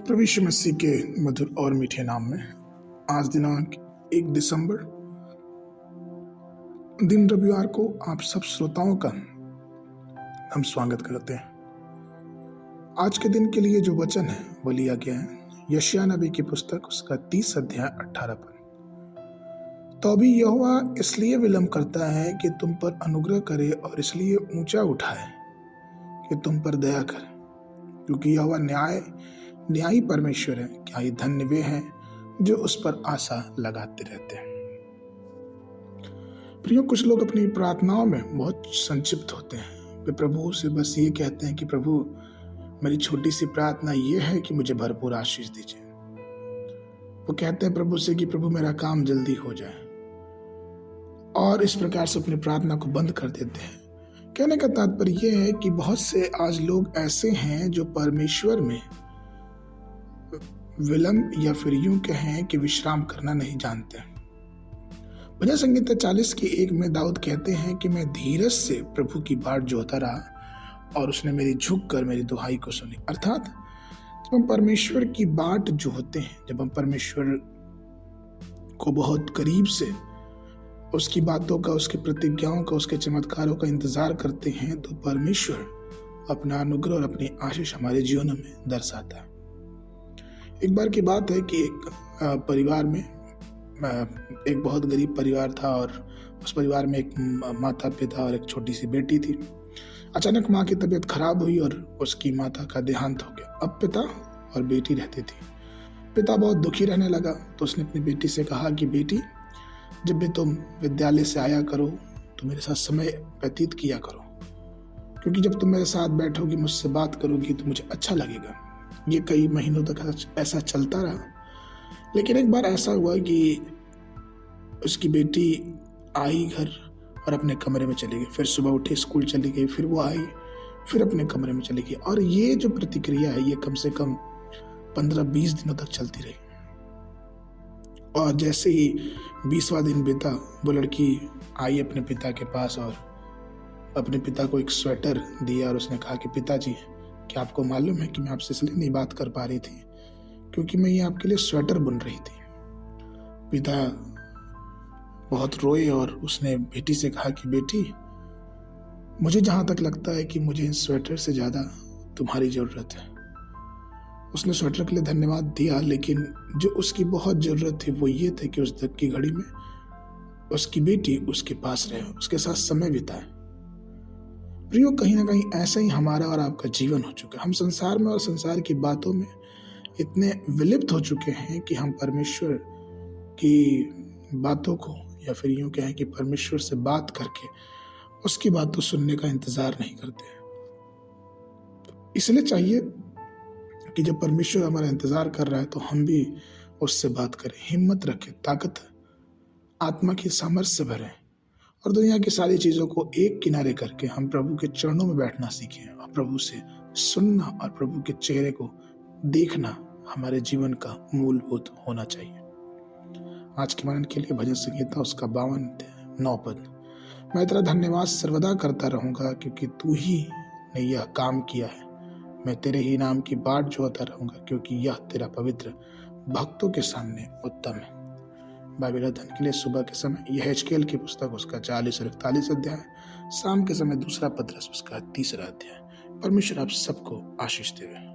प्रभु यीशु मसीह के मधुर और मीठे नाम में आज दिनांक 1 दिसंबर दिन रविवार को आप सब श्रोताओं का हम स्वागत करते हैं। आज के दिन के लिए जो वचन है वो लिया गया है यशायाह नबी की पुस्तक उसका 30 अध्याय 18 पद। तो अभी यहोवा इसलिए विलंब करता है कि तुम पर अनुग्रह करे और इसलिए ऊंचा उठाए कि तुम पर दया करे, क्योंकि यहोवा न्यायी परमेश्वर है। क्या ही धन्य वे हैं जो उस पर आशा लगाते रहते हैं। प्रियो, कुछ लोग अपनी प्रार्थनाओं में बहुत संक्षिप्त होते हैं। वे प्रभु से बस ये कहते हैं कि प्रभु मेरी छोटी सी प्रार्थना ये है कि मुझे भरपूर आशीष दीजिए। वो कहते हैं प्रभु से कि प्रभु मेरा काम जल्दी हो जाए, और इस प्रकार से अपनी प्रार्थना को बंद कर देते हैं। कहने का तात्पर्य यह है कि बहुत से आज लोग ऐसे हैं जो परमेश्वर में विलंब या फिर यूं कहें कि विश्राम करना नहीं जानते। भजन संहिता 40 की 1 में दाऊद कहते हैं कि मैं धीरज से प्रभु की बाट जोहता रहा और उसने मेरी झुक कर मेरी दुहाई को सुनी। अर्थात जब हम परमेश्वर की बाट जोहते हैं, जब हम परमेश्वर को बहुत करीब से उसकी बातों का, उसकी प्रतिज्ञाओं का, उसके चमत्कारों का इंतजार करते हैं, तो परमेश्वर अपना अनुग्रह और अपनी आशीष हमारे जीवन में दर्शाता है। एक बार की बात है कि एक परिवार में एक बहुत गरीब परिवार था और उस परिवार में एक माता पिता और एक छोटी सी बेटी थी। अचानक माँ की तबीयत खराब हुई और उसकी माता का देहांत हो गया। अब पिता और बेटी रहती थी। पिता बहुत दुखी रहने लगा, तो उसने अपनी बेटी से कहा कि बेटी, जब भी तुम विद्यालय से आया करो तो मेरे साथ समय व्यतीत किया करो, क्योंकि जब तुम मेरे साथ बैठोगी, मुझसे बात करोगी तो मुझे अच्छा लगेगा। ये कई महीनों तक ऐसा चलता रहा। लेकिन एक बार ऐसा हुआ कि उसकी बेटी आई घर और अपने कमरे में चली गई। फिर सुबह उठी, स्कूल चली गई, फिर वो आई, फिर अपने कमरे में चली गई। और ये जो प्रतिक्रिया है ये कम से कम 15-20 दिनों तक चलती रही। और जैसे ही 20वां दिन बीता, वो लड़की आई अपने पिता के पास और अपने पिता को एक स्वेटर दिया और उसने कहा कि पिताजी, क्या आपको मालूम है कि मैं आपसे इसलिए नहीं बात कर पा रही थी क्योंकि मैं ये आपके लिए स्वेटर बुन रही थी। पिता बहुत रोए और उसने बेटी से कहा कि बेटी, मुझे जहां तक लगता है कि मुझे इस स्वेटर से ज्यादा तुम्हारी जरूरत है। उसने स्वेटर के लिए धन्यवाद दिया, लेकिन जो उसकी बहुत जरूरत थी वो ये थे कि उस तक की घड़ी में उसकी बेटी उसके पास रहे, उसके साथ समय बिताए। प्रियो, कहीं ना कहीं ऐसा ही हमारा और आपका जीवन हो चुका है। हम संसार में और संसार की बातों में इतने विलिप्त हो चुके हैं कि हम परमेश्वर की बातों को, या फिर यूं कहें कि परमेश्वर से बात करके उसकी बातों सुनने का इंतजार नहीं करते। इसलिए चाहिए कि जब परमेश्वर हमारा इंतजार कर रहा है तो हम भी उससे बात करें, हिम्मत रखें, ताकत, आत्मा की सामर्थ्य से भरें और दुनिया की सारी चीजों को एक किनारे करके हम प्रभु के चरणों में बैठना सीखें और प्रभु से सुनना और प्रभु के चेहरे को देखना हमारे जीवन का मूलभूत होना चाहिए। आज के मनन के लिए भजन संहिता उसका 52-9 पद। मैं तेरा धन्यवाद सर्वदा करता रहूंगा, क्योंकि तू ही ने यह काम किया है। मैं तेरे ही नाम की बाट जोहता रहूंगा, क्योंकि यह तेरा पवित्र भक्तों के सामने उत्तम है। बाइबल अध्ययन के लिए सुबह के समय यहेजकेल की पुस्तक उसका 40 और 41 अध्याय, शाम के समय 2 पत्रस उसका 3 अध्याय। परमेश्वर आप सबको आशीष देवे।